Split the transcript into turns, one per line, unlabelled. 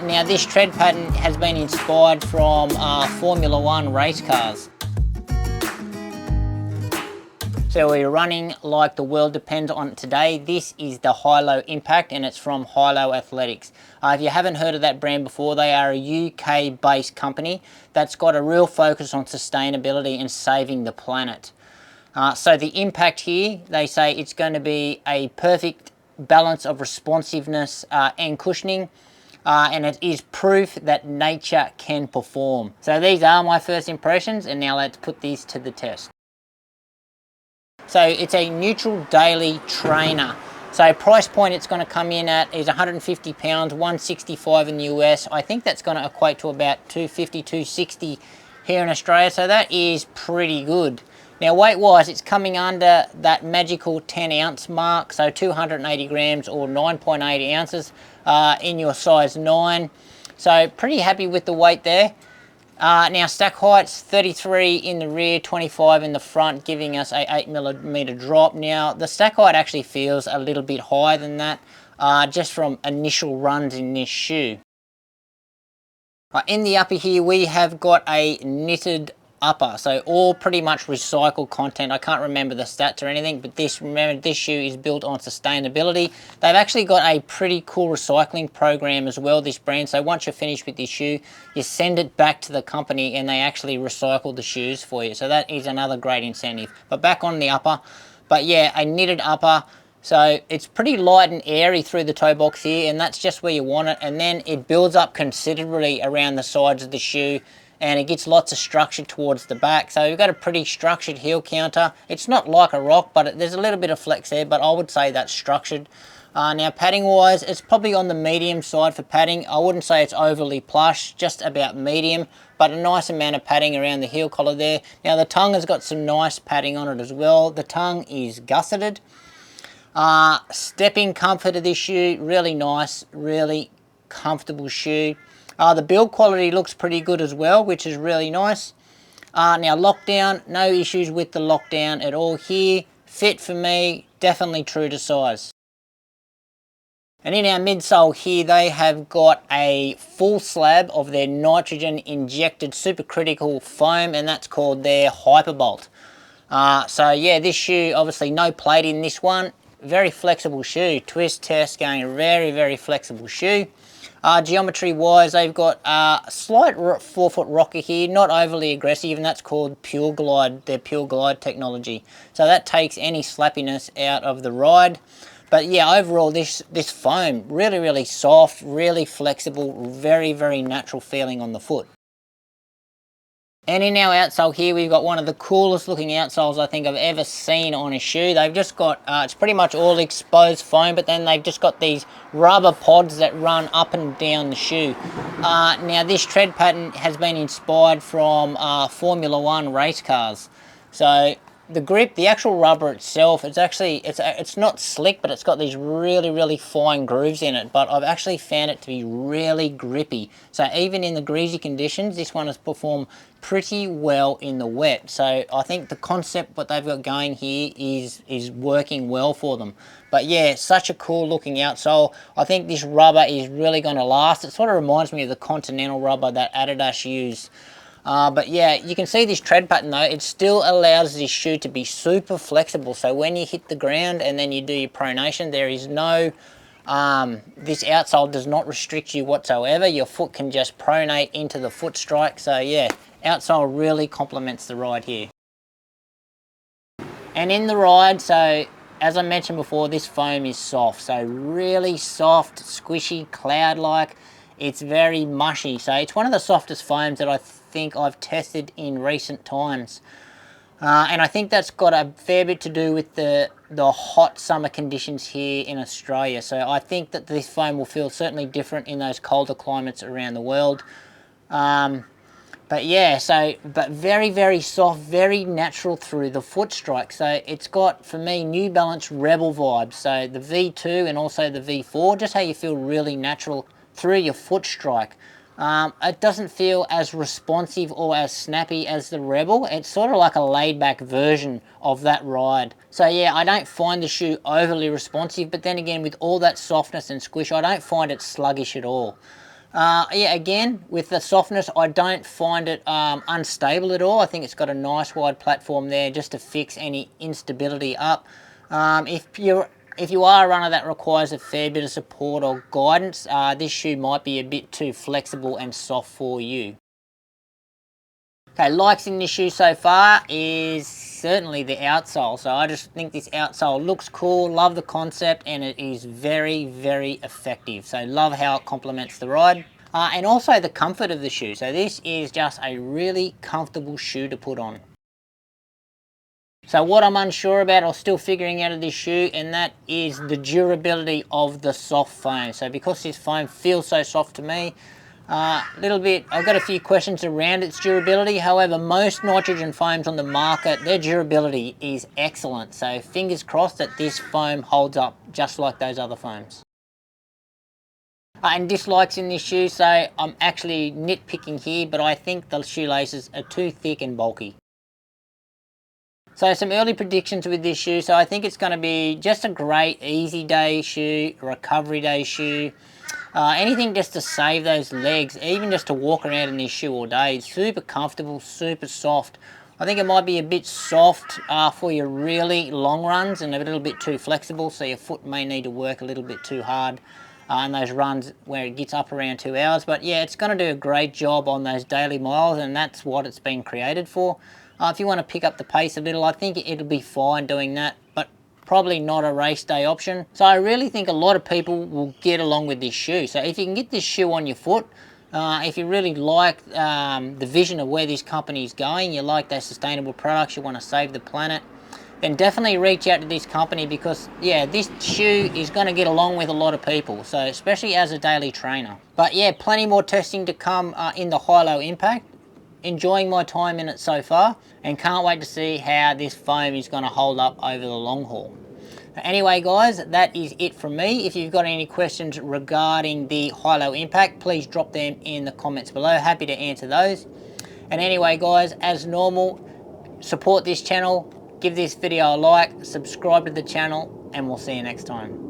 Now this tread pattern has been inspired from Formula 1 race cars. So we're running like the world depends on it today. This is the HYLO IMPACT and it's from HYLO Athletics. If you haven't heard of that brand before, they are a UK based company that's got a real focus on sustainability and saving the planet. So the impact here, they say it's going to be a perfect balance of responsiveness and cushioning. And it is proof that nature can perform. So these are my first impressions, and now let's put these to the test. So it's a neutral daily trainer. So price point it's going to come in at is £150, $165 in the US. I think that's going to equate to about $250, $260 here in Australia. So that is pretty good. Now weight-wise, it's coming under that magical 10-ounce mark, so 280 grams or 9.8 ounces in your size 9. So pretty happy with the weight there. Now stack height's 33 in the rear, 25 in the front, giving us a 8mm drop. Now the stack height actually feels a little bit higher than that, just from initial runs in this shoe. In the upper here, we have got a knitted upper, so all pretty much recycled content. I can't remember the stats or anything, but remember this shoe is built on sustainability. They've actually got a pretty cool recycling program as well, this brand. So once you're finished with this shoe, you send it back to the company and they actually recycle the shoes for you. So that is another great incentive. But back on the upper, but yeah, a knitted upper. So it's pretty light and airy through the toe box here, and that's just where you want it. And then it builds up considerably around the sides of the shoe, and it gets lots of structure towards the back. So we've got a pretty structured heel counter. It's not like a rock, but there's a little bit of flex there, but I would say that's structured. Now padding wise, it's probably on the medium side for padding. I wouldn't say it's overly plush, just about medium, but a nice amount of padding around the heel collar there. Now the tongue has got some nice padding on it as well. The tongue is gusseted. Stepping comfort of this shoe, really nice, really comfortable shoe. The build quality looks pretty good as well, which is really nice. Now lockdown, no issues with the lockdown at all here. Fit for me, definitely true to size. And in our midsole here, they have got a full slab of their nitrogen injected supercritical foam, and that's called their Hyperbolt. So yeah, this shoe, obviously no plate in this one. Very flexible shoe. Twist test going very, very flexible shoe. Geometry wise, they've got a slight forefoot rocker here, not overly aggressive, and that's called Pure Glide, their Pure Glide technology. So that takes any slappiness out of the ride. But yeah, overall this foam, really, really soft, really flexible, very, very natural feeling on the foot. And in our outsole here, we've got one of the coolest looking outsoles I think I've ever seen on a shoe. They've just got, it's pretty much all exposed foam, but then they've just got these rubber pods that run up and down the shoe. Now this tread pattern has been inspired from Formula 1 race cars. So the grip, the actual rubber itself, it's not slick, but it's got these really, really fine grooves in it. But I've actually found it to be really grippy. So even in the greasy conditions, this one has performed pretty well in the wet. So I think the concept what they've got going here is working well for them. But yeah, such a cool looking outsole. I think this rubber is really going to last. It sort of reminds me of the Continental rubber that Adidas used. But yeah, you can see this tread pattern though, it still allows this shoe to be super flexible. So when you hit the ground and then you do your pronation, there is no, this outsole does not restrict you whatsoever. Your foot can just pronate into the foot strike. So yeah, outsole really complements the ride here. And in the ride, so as I mentioned before, this foam is soft. So really soft, squishy, cloud-like. It's very mushy. So it's one of the softest foams that I think I've tested in recent times. And I think that's got a fair bit to do with the hot summer conditions here in Australia. So I think that this foam will feel certainly different in those colder climates around the world. But yeah, but very, very soft, very natural through the foot strike. So it's got, for me, New Balance Rebel vibes. So the V2 and also the V4, just how you feel really natural through your foot strike. It doesn't feel as responsive or as snappy as the Rebel. It's sort of like a laid-back version of that ride. So yeah, I don't find the shoe overly responsive, but then again, with all that softness and squish, I don't find it sluggish at all. Yeah, again, with the softness, I don't find it unstable at all. I think it's got a nice wide platform there just to fix any instability up. If you are a runner that requires a fair bit of support or guidance, this shoe might be a bit too flexible and soft for you. Okay, likes in this shoe so far is certainly the outsole. So I just think this outsole looks cool, love the concept, and it is very, very effective. So love how it complements the ride. And also the comfort of the shoe. So this is just a really comfortable shoe to put on. So what I'm unsure about or still figuring out of this shoe, and that is the durability of the soft foam. So because this foam feels so soft to me, I've got a few questions around its durability. However, most nitrogen foams on the market, their durability is excellent. So fingers crossed that this foam holds up just like those other foams. And dislikes in this shoe, so I'm actually nitpicking here, but I think the shoelaces are too thick and bulky. So some early predictions with this shoe. So I think it's going to be just a great easy day shoe, recovery day shoe. Anything just to save those legs, even just to walk around in this shoe all day. It's super comfortable, super soft. I think it might be a bit soft for your really long runs and a little bit too flexible, so your foot may need to work a little bit too hard in those runs where it gets up around 2 hours. But yeah, it's going to do a great job on those daily miles, and that's what it's been created for. If you want to pick up the pace a little, I think it'll be fine doing that, but probably not a race day option. So I really think a lot of people will get along with this shoe. So if you can get this shoe on your foot, if you really like the vision of where this company is going, you like those sustainable products, you want to save the planet, then definitely reach out to this company, because yeah, this shoe is going to get along with a lot of people, so especially as a daily trainer. But yeah, plenty more testing to come in the HYLO Impact. Enjoying my time in it so far, and can't wait to see how this foam is going to hold up over the long haul. Anyway guys, that is it from me. If you've got any questions regarding the HYLO Impact, please drop them in the comments below. Happy to answer those. And anyway guys, as normal, support this channel, give this video a like, subscribe to the channel, and we'll see you next time.